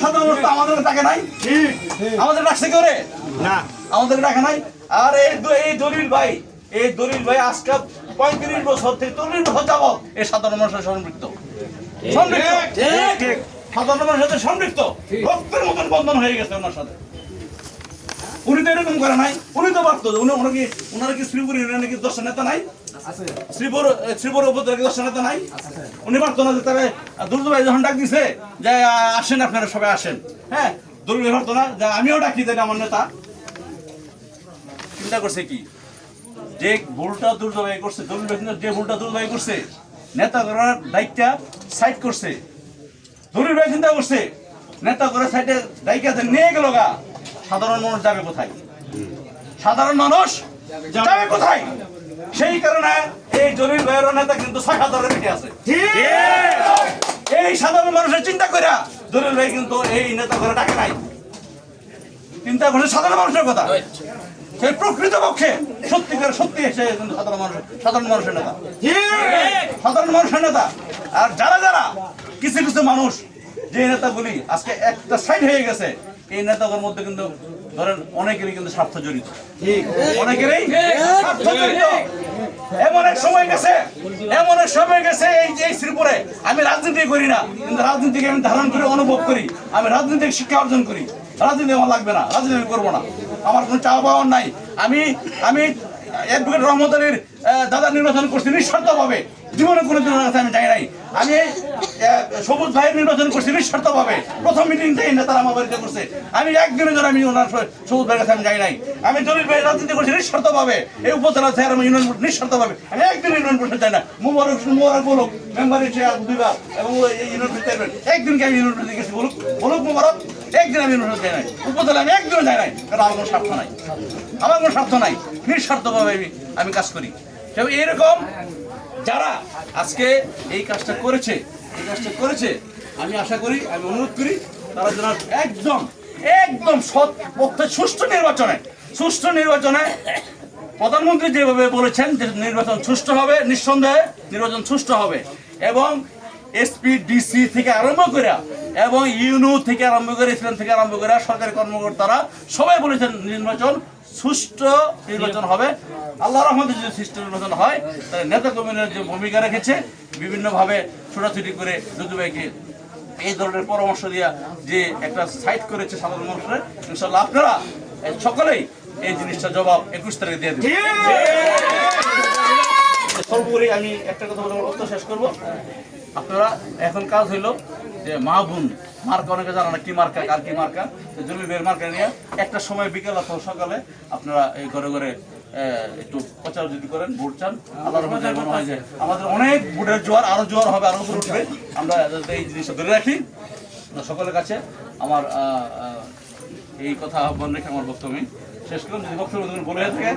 সাধারণ মানুষ তো আমাদের ডাকে নাই, আমাদের ডাকছে কেউ রে? না আমাদের ডাকে নাই। আর এই দলিল ভাই আজকে 35 বছর থেকে 40 বছর যাবত এই সাধারণ মানুষের সম্পৃক্ত সাধারণ মানুষের সাথে সম্পৃক্ত, রক্তের মতন বন্ধন হয়ে গেছে ওনার সাথে। উনি তো এরকম করে নাই, উনি তো পারতো। ওনারা কি শ্রীপুর ইউনিয়নে কি 10 নেতা নাই? শ্রীপুর উপজেলার 10 নেতা নাই? উনি পারতো না যে তারা দুর্যোগ ভাই যখন ডাক দিছে যে আসেন আপনারা সবাই আসেন, হ্যাঁ দুর্যোগ পারতো না যে আমিও ডাকি দেন আমার নেতা। চিন্তা করছে কি যে ভুলটা দুর্যোগ ভাই করছে, যে ভুলটা দুর্যোগ ভাই করছে নেতা করার দায়িত্বটা সাইড করছে। দলিল ভাই চিন্তা করছে নেতা করে সাইডে দায়িত্ব নিয়ে গেল গা, সাধারণ মানুষ যাবে কোথায়? সাধারণ মানুষ যাবে কোথায়? সেই কারণে এই জলিল ভাইয়ের নেতা কিন্তু 6000-এর বেশি আছে। এই সাধারণ মানুষের চিন্তা করে জলিল ভাই কিন্তু এই নেতা করে ডাকে নাই, চিন্তা করছে সাধারণ মানুষের কথা। সেই প্রকৃত পক্ষে সত্যি এসে কিন্তু সাধারণ মানুষের নেতা, সাধারণ মানুষের নেতা। আর যারা কিছু মানুষ যে নেতাগুলি আজকে একটা সাইড হয়ে গেছে, এই নেতাদের মধ্যে কিন্তু ধরেন অনেকেরই কিন্তু স্বার্থ জড়িত, অনেকেরই স্বার্থ জড়িত। এমন এক সময় গেছে এই শ্রীপুরে আমি রাজনীতি করি না, কিন্তু রাজনীতিকে আমি ধারণ করে অনুভব করি, আমি রাজনৈতিক শিক্ষা অর্জন করি। রাজনীতি আমার লাগবে না, রাজনীতি করবো না, আমার কোনো চাওয়া পাওয়ার নাই। আমি অ্যাডভোকেট রহমত আলীর দাদা নির্বাচন করছি নিঃস্বার্থভাবে, জীবনে কোনো দিনের কাছে আমি যাই নাই। আমি সবুজ ভাইয়ের নির্বাচন করছি নিঃস্বার্থভাবে, প্রথম মিটিং থেকে নেতারা আমার বাড়িতে করছে, আমি একদিনের জন্য আমি ওনার সবুজ ভাইয়ের কাছে আমি যাই নাই। আমি জলিল ভাইয়ের রাজনীতি করছি নিঃস্বার্থভাবে, এই উপজেলা থেকে আমি ইউনিয়ন নিঃস্বার্থভাবে, আমি একদিন ইউনিয়ন পরিষদ যাই না। মোবারক বলুক মেম্বারের চেয়ার দুইবার এবং এই ইউনিয়ন পরিষদ একদিনকে আমি ইউনিয়ন পরিষদ গেছি, বলুক মোবারক একদিন আমি ইউনিয়ন যাই নাই, উপজেলা আমি একদিনও যাই নাই, কারণ আমার কোনো স্বার্থ নাই, নিঃস্বার্থভাবে আমি কাজ করি। এরকম যারা আজকে এই কাজটা করেছে আমি আশা করি, আমি অনুরোধ করি তারা যেন একদম সৎ পক্ষে সুষ্ঠু নির্বাচনে প্রধানমন্ত্রী যেভাবে বলেছেন যে নির্বাচন সুষ্ঠু হবে, নিঃসন্দেহে নির্বাচন সুষ্ঠু হবে। এবং এসপি ডিসি থেকে আরম্ভ করে এবং ইউনো থেকে আরম্ভ করে ইসলাম থেকে আরম্ভ করে সরকারি কর্মকর্তারা সবাই বলেছেন সুষ্ঠু নির্বাচন হবে। আল্লাহর রহমতে যদি সুষ্ঠু নির্বাচন হয় তাহলে নেতা কর্মীরা যে ভূমিকা রেখেছে বিভিন্নভাবে ছোটাছুটি করে দুদু ভাইকে এই ধরনের পরামর্শ দিয়া যে একটা সাইট করেছে সাধারণ মানুষের, ইনশাআল্লাহ আপনারা সকলেই এই জিনিসটা জবাব 21 তারিখে দিয়ে দেবেন। সর্বোপরি আমি একটা কথা বলে বক্তব্য শেষ করবো। আপনারা এখন কাজ হইল যে মা বোন মার্কা, অনেকে জানা না কি মার্কা কার কি মার্কা, জলিল ভাইয়ের মার্কা নিয়ে একটা সময় বিকেল অথবা সকালে আপনারা এই ঘরে একটু প্রচার যদি করেন, ভোট চান, আল্লাহর রহমতে মনে হয় যে আমাদের অনেক ভোটের জোয়ার, আরো জোয়ার হবে, আরো উপরে উঠবে। আমরা এই জিনিসটা ধরে রাখি। সকলের কাছে আমার এই কথা আহ্বান রেখে আমার বক্তব্য শেষ করুন। যদি বক্তব্য বলে থাকে